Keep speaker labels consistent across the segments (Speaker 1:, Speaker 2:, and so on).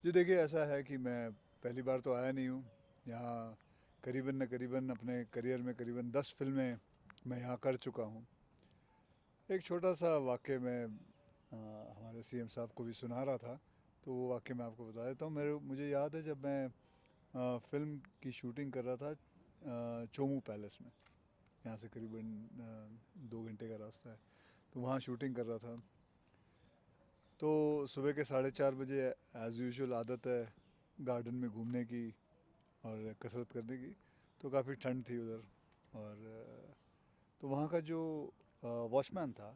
Speaker 1: जी देखिए, ऐसा है कि मैं पहली बार तो आया नहीं हूँ यहाँ। करीबन न करीबन अपने करियर में करीबन 10 फिल्में मैं यहाँ कर चुका हूँ। एक छोटा सा वाक़या मैं हमारे सीएम साहब को भी सुना रहा था, तो वो वाक़या मैं आपको बता देता हूँ। मुझे याद है जब मैं फ़िल्म की शूटिंग कर रहा था चोमू पैलेस में। यहाँ से करीबन 2 घंटे का रास्ता है, तो वहाँ शूटिंग कर रहा था। तो सुबह के 4:30 बजे एज़ यूजुअल आदत है गार्डन में घूमने की और कसरत करने की। तो काफ़ी ठंड थी उधर, और तो वहाँ का जो वॉचमैन था,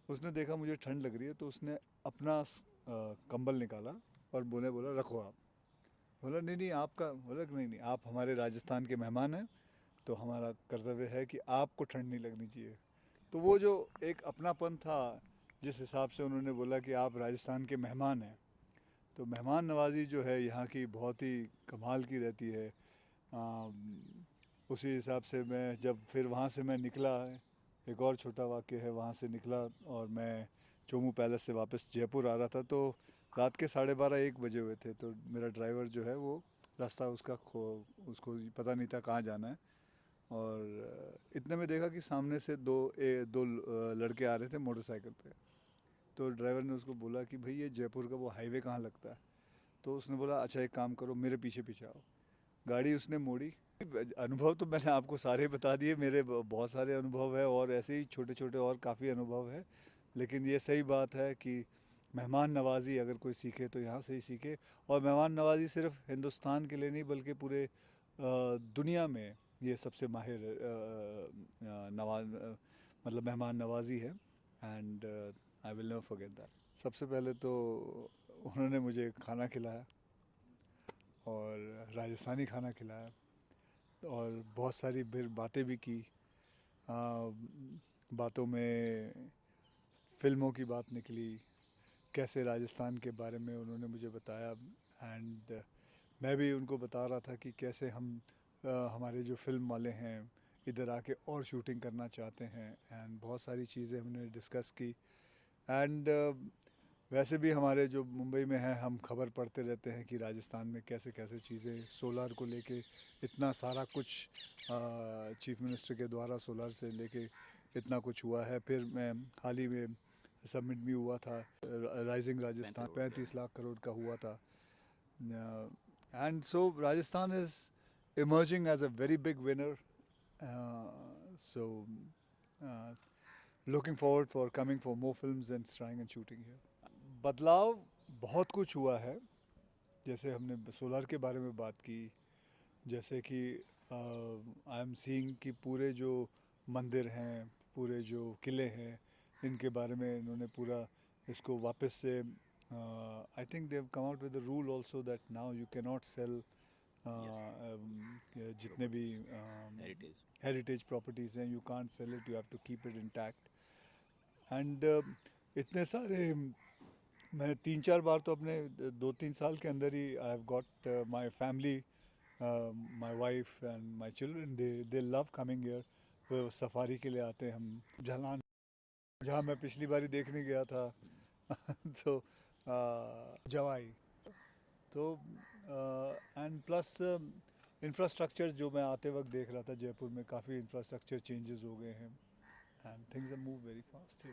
Speaker 1: उसने देखा मुझे ठंड लग रही है, तो उसने अपना कंबल निकाला और बोला बोला रखो आप। बोला नहीं नहीं आपका, बोला नहीं नहीं आप हमारे राजस्थान के मेहमान हैं, तो हमारा कर्तव्य है कि आपको ठंड नहीं लगनी चाहिए। तो वो जो एक अपनापन था, जिस हिसाब से उन्होंने बोला कि आप राजस्थान के मेहमान हैं, तो मेहमान नवाजी जो है यहाँ की बहुत ही कमाल की रहती है। उसी हिसाब से मैं जब फिर वहाँ से मैं निकला, एक और छोटा वाक़या है, वहाँ से निकला और मैं चोमू पैलेस से वापस जयपुर आ रहा था, तो रात के 12:30-1 बजे हुए थे। तो मेरा ड्राइवर जो है वो रास्ता उसको पता नहीं था कहाँ जाना है। और इतने में देखा कि सामने से दो लड़के आ रहे थे मोटरसाइकिल पे। तो ड्राइवर ने उसको बोला कि भाई ये जयपुर का वो हाईवे कहाँ लगता है। तो उसने बोला अच्छा एक काम करो, मेरे पीछे पीछे आओ। गाड़ी उसने मोड़ी। अनुभव तो मैंने आपको सारे बता दिए, मेरे बहुत सारे अनुभव है और ऐसे ही छोटे छोटे और काफ़ी अनुभव है। लेकिन ये सही बात है कि मेहमान नवाजी अगर कोई सीखे तो यहाँ से ही सीखे। और मेहमान नवाजी सिर्फ हिंदुस्तान के लिए नहीं बल्कि पूरे दुनिया में ये सबसे माहिर मतलब मेहमान नवाजी है। And I will never forget that. सबसे पहले तो उन्होंने मुझे खाना खिलाया, और राजस्थानी खाना खिलाया, और बहुत सारी फिर बातें भी की। आ, बातों में फिल्मों की बात निकली, कैसे राजस्थान के बारे में उन्होंने मुझे बताया। एंड मैं भी उनको बता रहा था कि कैसे हमारे जो फिल्म वाले हैं इधर आके और शूटिंग करना चाहते हैं। एंड बहुत सारी चीज़ें हमने डिस्कस की। एंड वैसे भी हमारे जो मुंबई में हैं, हम खबर पढ़ते रहते हैं कि राजस्थान में कैसे कैसे चीज़ें सोलर को लेके इतना सारा कुछ चीफ मिनिस्टर के द्वारा सोलर से लेके इतना कुछ हुआ है। फिर मैं हाल ही में सबमिट भी हुआ था राइजिंग राजस्थान, 35 लाख करोड़ का हुआ था। And so Rajasthan is emerging as a very big winner. So looking forward for coming for more films and starring and shooting here. बदलाव बहुत कुछ हुआ है। जैसे हमने सोलार के बारे में बात की, जैसे कि आई एम सीइंग कि पूरे जो मंदिर हैं, पूरे जो किले हैं, इनके बारे में इन्होंने पूरा इसको वापस से I think they have come out with the rule also that now you can not sell
Speaker 2: Yes,
Speaker 1: जितने भी
Speaker 2: heritage.
Speaker 1: हेरिटेज प्रॉपर्टीज़ हैं, you can't sell it, you have to keep it intact. And इतने सारे मैंने 3-4 बार तो अपने 2-3 साल के अंदर ही I have got my family, my wife and my children, they love coming here. वो सफारी के लिए आते हैं। हम झलान, जहाँ मैं पिछली बारी देखने गया था तो जवाई, तो एंड प्लस इंफ्रास्ट्रक्चर जो मैं आते वक्त देख रहा था जयपुर में, काफ़ी इंफ्रास्ट्रक्चर चेंजेस हो गए हैं and things are move very fast.